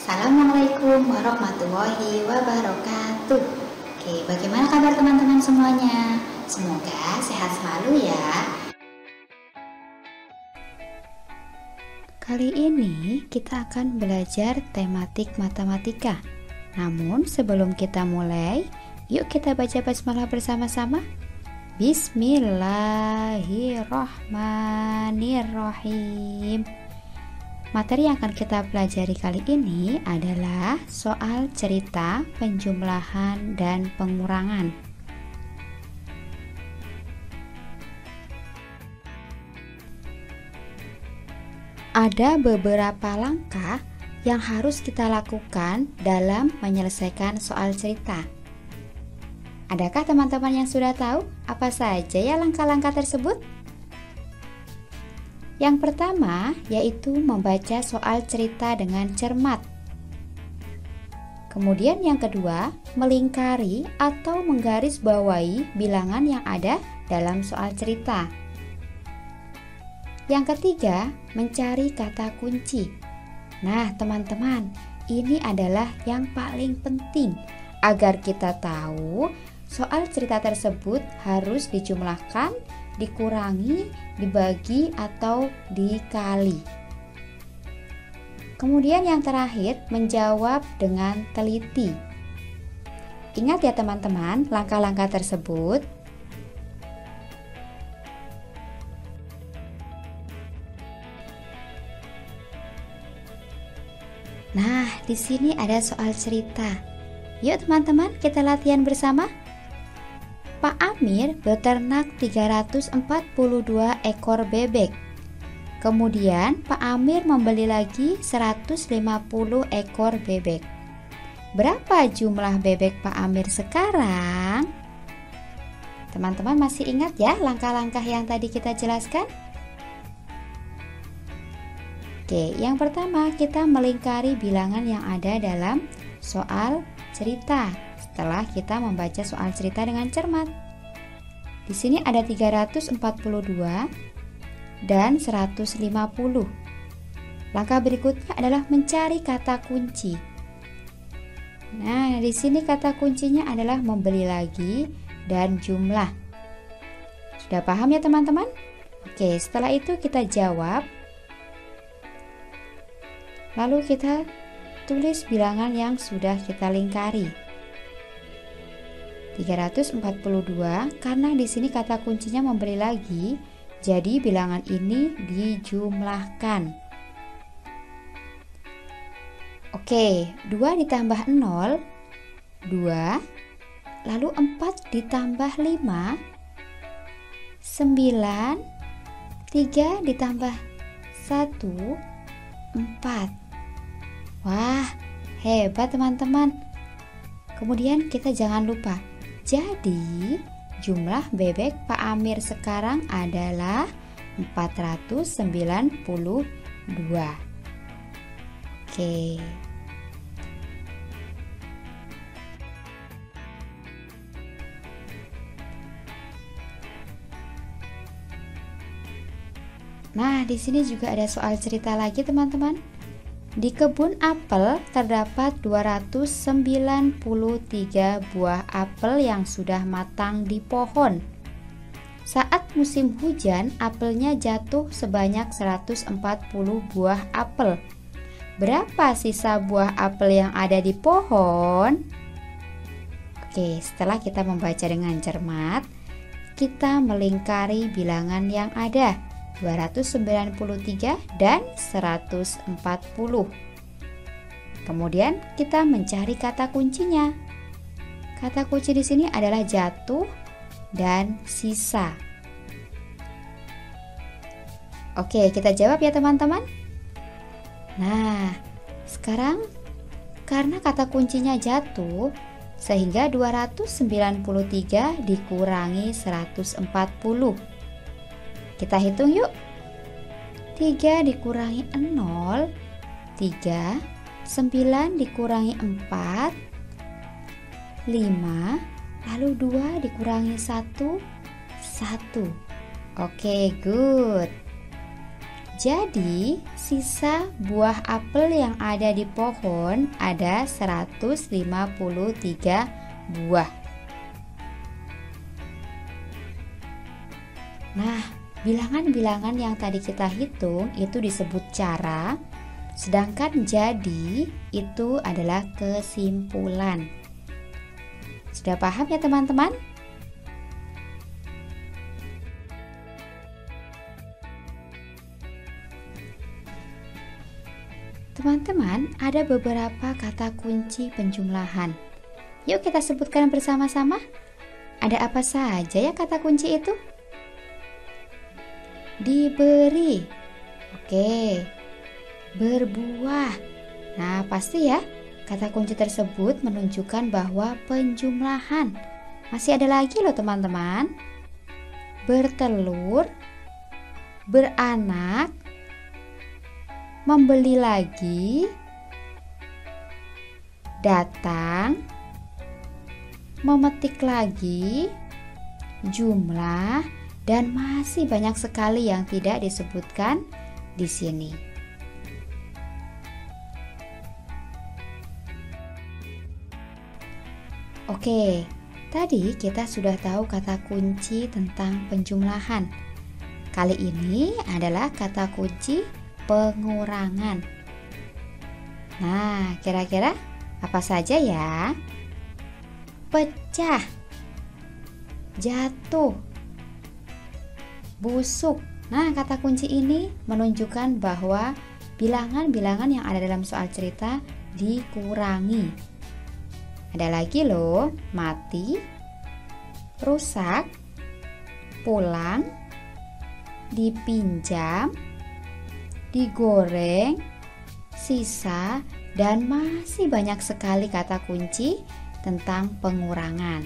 Assalamualaikum warahmatullahi wabarakatuh. Oke, bagaimana kabar teman-teman semuanya? Semoga sehat selalu ya. Kali ini kita akan belajar tematik matematika. Namun sebelum kita mulai, yuk kita baca basmalah bersama-sama. Bismillahirrahmanirrahim. Materi yang akan kita pelajari kali ini adalah soal cerita, penjumlahan, dan pengurangan. Ada beberapa langkah yang harus kita lakukan dalam menyelesaikan soal cerita. Adakah teman-teman yang sudah tahu apa saja ya langkah-langkah tersebut? Yang pertama yaitu membaca soal cerita dengan cermat. Kemudian yang kedua, melingkari atau menggarisbawahi bilangan yang ada dalam soal cerita. Yang ketiga, mencari kata kunci. Nah, teman-teman, ini adalah yang paling penting agar kita tahu soal cerita tersebut harus dijumlahkan, dikurangi, dibagi, atau dikali. Kemudian yang terakhir, menjawab dengan teliti. Ingat ya teman-teman, langkah-langkah tersebut. Nah, di sini ada soal cerita. Yuk teman-teman, kita latihan bersama. Pak Amir beternak 342 ekor bebek. Kemudian Pak Amir membeli lagi 150 ekor bebek. Berapa jumlah bebek Pak Amir sekarang? Teman-teman masih ingat ya langkah-langkah yang tadi kita jelaskan? Oke, yang pertama kita melingkari bilangan yang ada dalam soal cerita. Setelah kita membaca soal cerita dengan cermat. Di sini ada 342 dan 150. Langkah berikutnya adalah mencari kata kunci. Nah, di sini kata kuncinya adalah membeli lagi dan jumlah. Sudah paham ya teman-teman? Oke, setelah itu kita jawab. Lalu kita tulis bilangan yang sudah kita lingkari. 342 karena di sini kata kuncinya membeli lagi, jadi bilangan ini dijumlahkan. Oke, 2 ditambah 0, 2, lalu 4 ditambah 5, 9, 3 ditambah 1, 4. Wah, hebat teman-teman. Kemudian kita jangan lupa, jadi jumlah bebek Pak Amir sekarang adalah 492. Oke. Nah, di sini juga ada soal cerita lagi teman-teman. Di kebun apel terdapat 293 buah apel yang sudah matang di pohon. Saat musim hujan, apelnya jatuh sebanyak 140 buah apel. Berapa sisa buah apel yang ada di pohon? Oke, setelah kita membaca dengan cermat, kita melingkari bilangan yang ada. 293 dan 140. Kemudian kita mencari kata kuncinya. Kata kunci di sini adalah jatuh dan sisa. Oke, kita jawab ya teman-teman. Nah, sekarang karena kata kuncinya jatuh, sehingga 293 dikurangi 140. Kita hitung yuk. 3 dikurangi 0, 3, 9 dikurangi 4, 5, lalu 2 dikurangi 1, 1. Oke, good. Jadi, sisa buah apel yang ada di pohon ada 153 buah. Nah, bilangan-bilangan yang tadi kita hitung itu disebut cara, sedangkan jadi itu adalah kesimpulan. Sudah paham ya teman-teman? Teman-teman, ada beberapa kata kunci penjumlahan. Yuk kita sebutkan bersama-sama. Ada apa saja ya kata kunci itu? Diberi. Oke. Berbuah. Nah, pasti ya, kata kunci tersebut menunjukkan bahwa penjumlahan. Masih ada lagi loh teman-teman. Bertelur, beranak, membeli lagi, datang, memetik lagi, jumlah, dan masih banyak sekali yang tidak disebutkan di sini. Oke, tadi kita sudah tahu kata kunci tentang penjumlahan. Kali ini adalah kata kunci pengurangan. Nah, kira-kira apa saja ya? Pecah, jatuh, busuk. Nah, kata kunci ini menunjukkan bahwa bilangan-bilangan yang ada dalam soal cerita dikurangi. Ada lagi loh, mati, rusak, pulang, dipinjam, digoreng, sisa, dan masih banyak sekali kata kunci tentang pengurangan.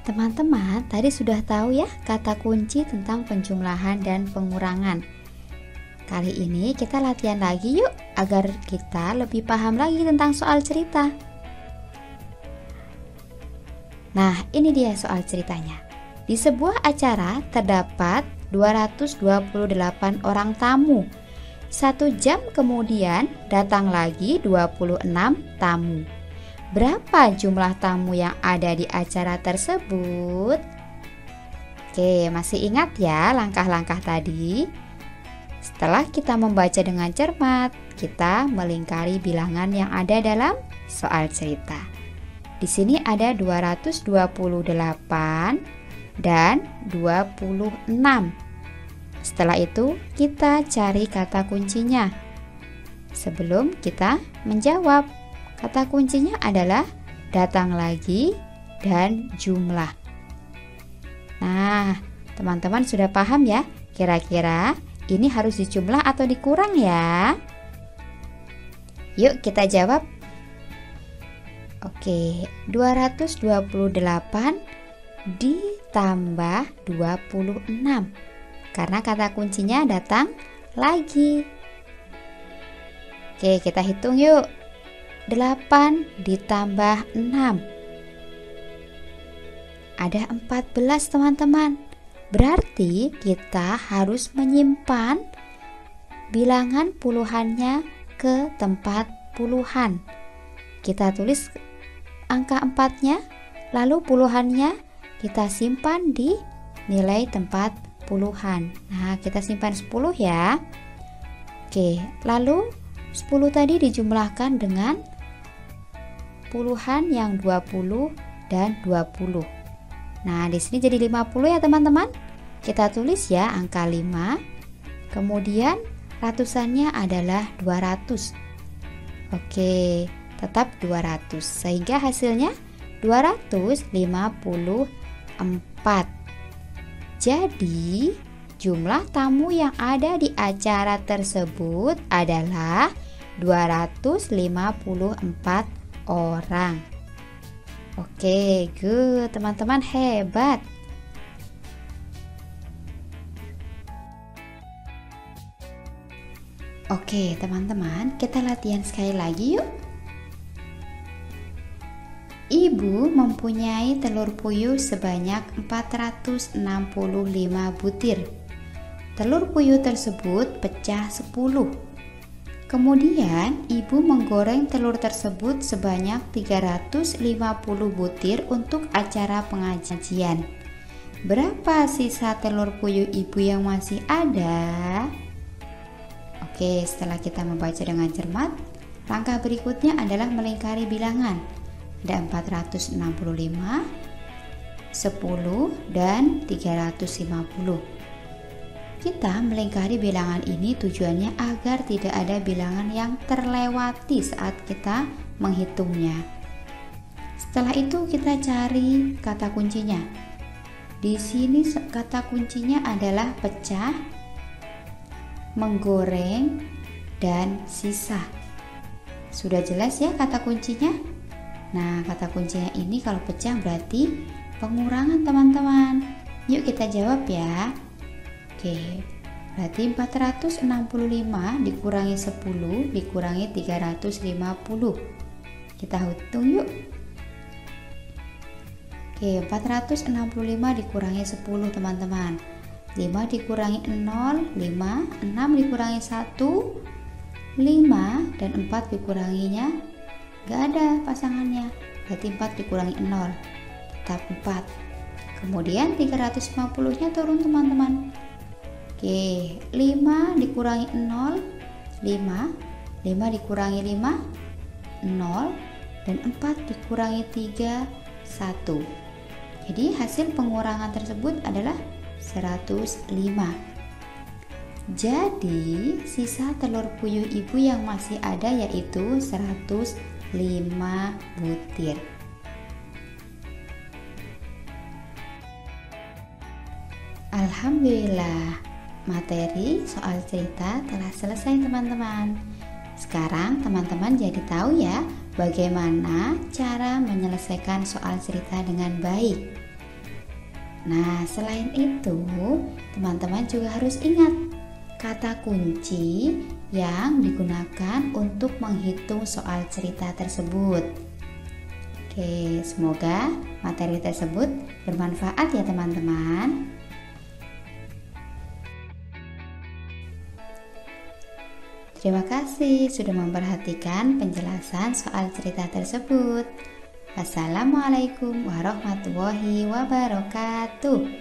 Teman-teman, tadi sudah tahu ya kata kunci tentang penjumlahan dan pengurangan. Kali ini kita latihan lagi yuk agar kita lebih paham lagi tentang soal cerita. Nah, ini dia soal ceritanya. Di sebuah acara terdapat 228 orang tamu. 1 jam kemudian datang lagi 26 tamu. Berapa jumlah tamu yang ada di acara tersebut? Oke, masih ingat ya langkah-langkah tadi? Setelah kita membaca dengan cermat, kita melingkari bilangan yang ada dalam soal cerita. Di sini ada 228 dan 26. Setelah itu kita cari kata kuncinya. Sebelum kita menjawab, kata kuncinya adalah datang lagi dan jumlah. Nah, teman-teman sudah paham ya? Kira-kira ini harus dijumlah atau dikurang ya? Yuk kita jawab. Oke, 228 ditambah 26 karena kata kuncinya datang lagi. Oke, kita hitung yuk. 8 ditambah 6 ada 14 teman-teman. Berarti kita harus menyimpan bilangan puluhannya ke tempat puluhan. Kita tulis angka 4-nya, lalu puluhannya kita simpan di nilai tempat puluhan. Nah, kita simpan 10 ya. Oke, lalu 10 tadi dijumlahkan dengan puluhan yang 20 dan 20. Nah, di sini jadi 50 ya teman-teman. Kita tulis ya angka 5. Kemudian ratusannya adalah 200. Oke, tetap 200. Sehingga hasilnya 254. Jadi, jumlah tamu yang ada di acara tersebut adalah 254 orang. Oke, good. Teman-teman hebat. Oke, teman-teman, kita latihan sekali lagi yuk. Ibu mempunyai telur puyuh sebanyak 465 butir. Telur puyuh tersebut pecah 10. Kemudian ibu menggoreng telur tersebut sebanyak 350 butir untuk acara pengajian. Berapa sisa telur puyuh ibu yang masih ada? Oke, setelah kita membaca dengan cermat, langkah berikutnya adalah melingkari bilangan. Ada 465, 10, dan 350. Kita melingkari bilangan ini tujuannya agar tidak ada bilangan yang terlewati saat kita menghitungnya. Setelah itu kita cari kata kuncinya. Di sini kata kuncinya adalah pecah, menggoreng, dan sisa. Sudah jelas ya kata kuncinya? Nah, kata kuncinya ini kalau pecah berarti pengurangan, teman-teman. Yuk kita jawab ya. Oke, berarti 465 dikurangi 10 dikurangi 350. Kita hitung yuk. Oke, 465 dikurangi 10, teman-teman. 5 dikurangi 0, 5, 6 dikurangi 1, 5, dan 4 dikuranginya gak ada pasangannya. Berarti 4 dikurangi 0, tetap 4. Kemudian 350-nya turun, teman-teman. Oke, 5 dikurangi 0, 5, 5 dikurangi 5, 0, dan 4 dikurangi 3, 1. Jadi hasil pengurangan tersebut adalah 105. Jadi sisa telur puyuh ibu yang masih ada yaitu 105 butir. Alhamdulillah, materi soal cerita telah selesai, teman-teman. Sekarang teman-teman jadi tahu ya bagaimana cara menyelesaikan soal cerita dengan baik. Nah, selain itu, teman-teman juga harus ingat kata kunci yang digunakan untuk menghitung soal cerita tersebut. Oke, semoga materi tersebut bermanfaat ya, teman-teman. Terima kasih sudah memperhatikan penjelasan soal cerita tersebut. Wassalamualaikum warahmatullahi wabarakatuh.